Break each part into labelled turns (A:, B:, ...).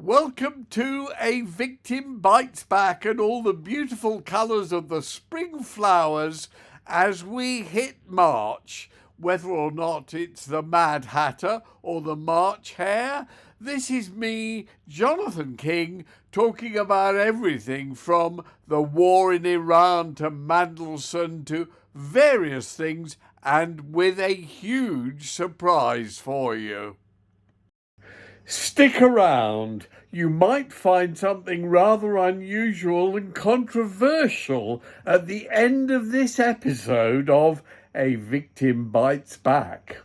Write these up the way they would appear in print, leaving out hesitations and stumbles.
A: Welcome to A Victim Bites Back and all the beautiful colours of the spring flowers as we hit March. Whether or not it's the Mad Hatter or the March Hare, this is me, Jonathan King, talking about everything from the war in Iran to Mandelson to various things, and with a huge surprise for you. Stick around. You might find something rather unusual and controversial at the end of this episode of A Victim Bites Back.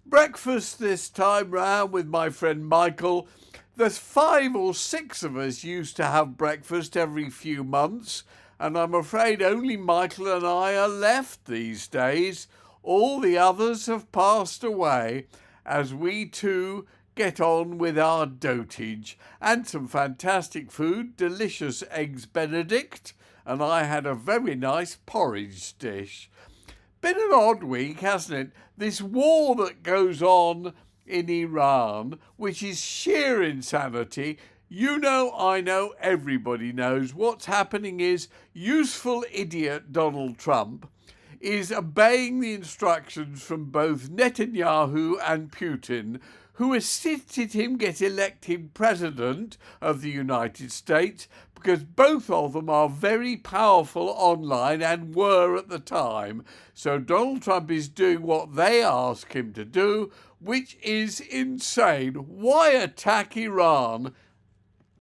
A: Breakfast this time round with my friend Michael. There's 5 or 6 of us used to have breakfast every few months, and I'm afraid only Michael and I are left these days. All the others have passed away as we too get on with our dotage, and some fantastic food, delicious eggs Benedict, and I had a very nice porridge dish. Been an odd week, hasn't it? This war that goes on in Iran, which is sheer insanity. You know, I know, everybody knows. What's happening is useful idiot Donald Trump is obeying the instructions from both Netanyahu and Putin, who assisted him get elected president of the United States, because both of them are very powerful online and were at the time. So Donald Trump is doing what they ask him to do, which is insane. Why attack Iran?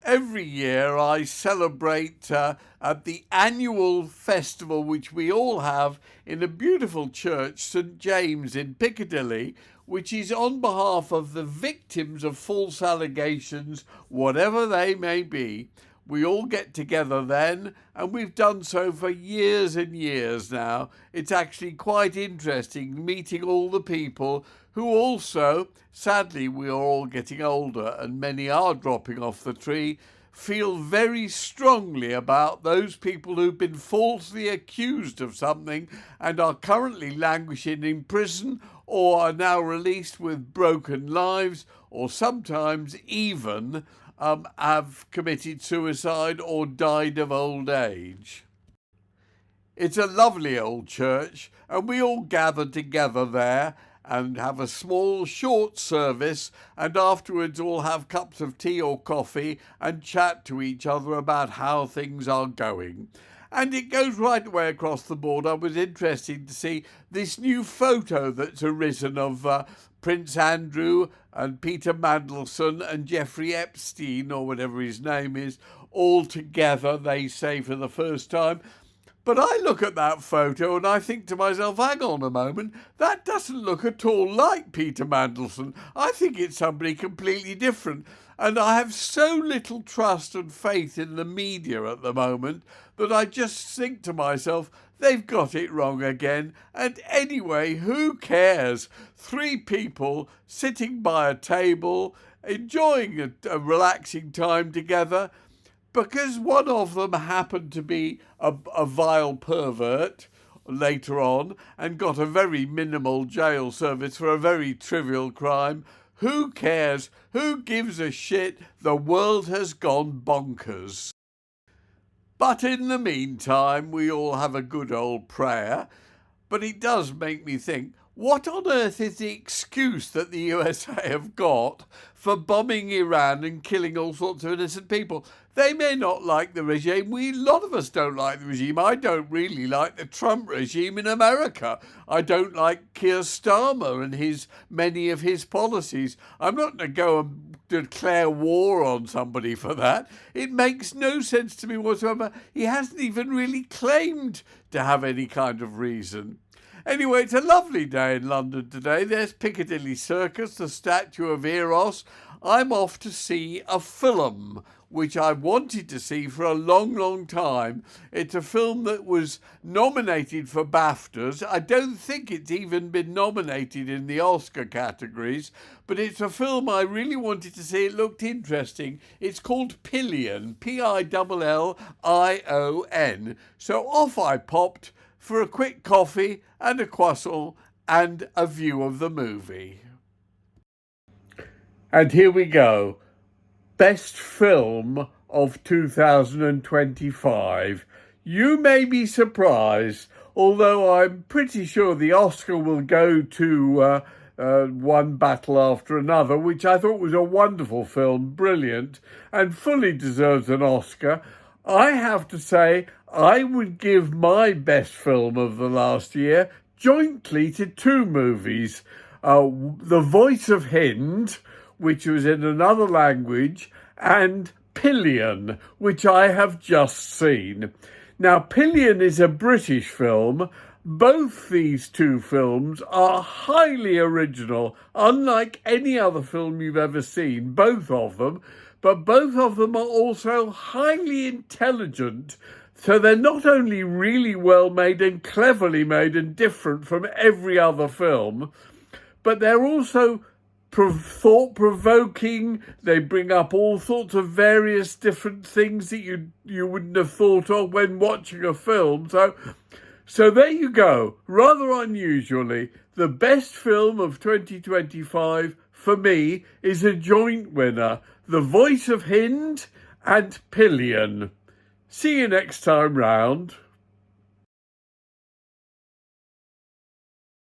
A: Every year I celebrate at the annual festival which we all have in a beautiful church, St James in Piccadilly, which is on behalf of the victims of false allegations, whatever they may be. We all get together then, and we've done so for years and years now. It's actually quite interesting meeting all the people who also, sadly we are all getting older and many are dropping off the tree, feel very strongly about those people who've been falsely accused of something and are currently languishing in prison or are now released with broken lives, or sometimes even have committed suicide or died of old age. It's a lovely old church, and we all gather together there and have a small, short service, and afterwards all have cups of tea or coffee and chat to each other about how things are going. And it goes right away across the board. I was interested to see this new photo that's arisen of Prince Andrew and Peter Mandelson and Jeffrey Epstein, or whatever his name is, all together, they say, for the first time. But I look at that photo and I think to myself, hang on a moment, that doesn't look at all like Peter Mandelson. I think it's somebody completely different. And I have so little trust and faith in the media at the moment that I just think to myself, they've got it wrong again. And anyway, who cares? 3 people sitting by a table, enjoying a relaxing time together, because one of them happened to be a vile pervert later on and got a very minimal jail service for a very trivial crime. Who cares? Who gives a shit? The world has gone bonkers. But in the meantime, we all have a good old prayer. But it does make me think, what on earth is the excuse that the USA have got for bombing Iran and killing all sorts of innocent people? They may not like the regime. A lot of us don't like the regime. I don't really like the Trump regime in America. I don't like Keir Starmer and many of his policies. I'm not going to go and declare war on somebody for that. It makes no sense to me whatsoever. He hasn't even really claimed to have any kind of reason. Anyway, it's a lovely day in London today. There's Piccadilly Circus, the statue of Eros. I'm off to see a film, which I've wanted to see for a long, long time. It's a film that was nominated for BAFTAs. I don't think it's even been nominated in the Oscar categories, but it's a film I really wanted to see. It looked interesting. It's called Pillion, Pillion. So off I popped for a quick coffee and a croissant and a view of the movie. And here we go. best film of 2025. You may be surprised, although I'm pretty sure the Oscar will go to One Battle After Another, which I thought was a wonderful film, brilliant, and fully deserves an Oscar. I have to say, I would give my best film of the last year jointly to two movies. The Voice of Hind, which was in another language, and Pillion, which I have just seen. Now, Pillion is a British film. Both these two films are highly original, unlike any other film you've ever seen, both of them. But both of them are also highly intelligent. So they're not only really well made and cleverly made and different from every other film, but they're also thought-provoking. They bring up all sorts of various different things that you wouldn't have thought of when watching a film. So there you go. Rather unusually, the best film of 2025 for me is a joint winner, The Voice of Hind and Pillion. See you next time round.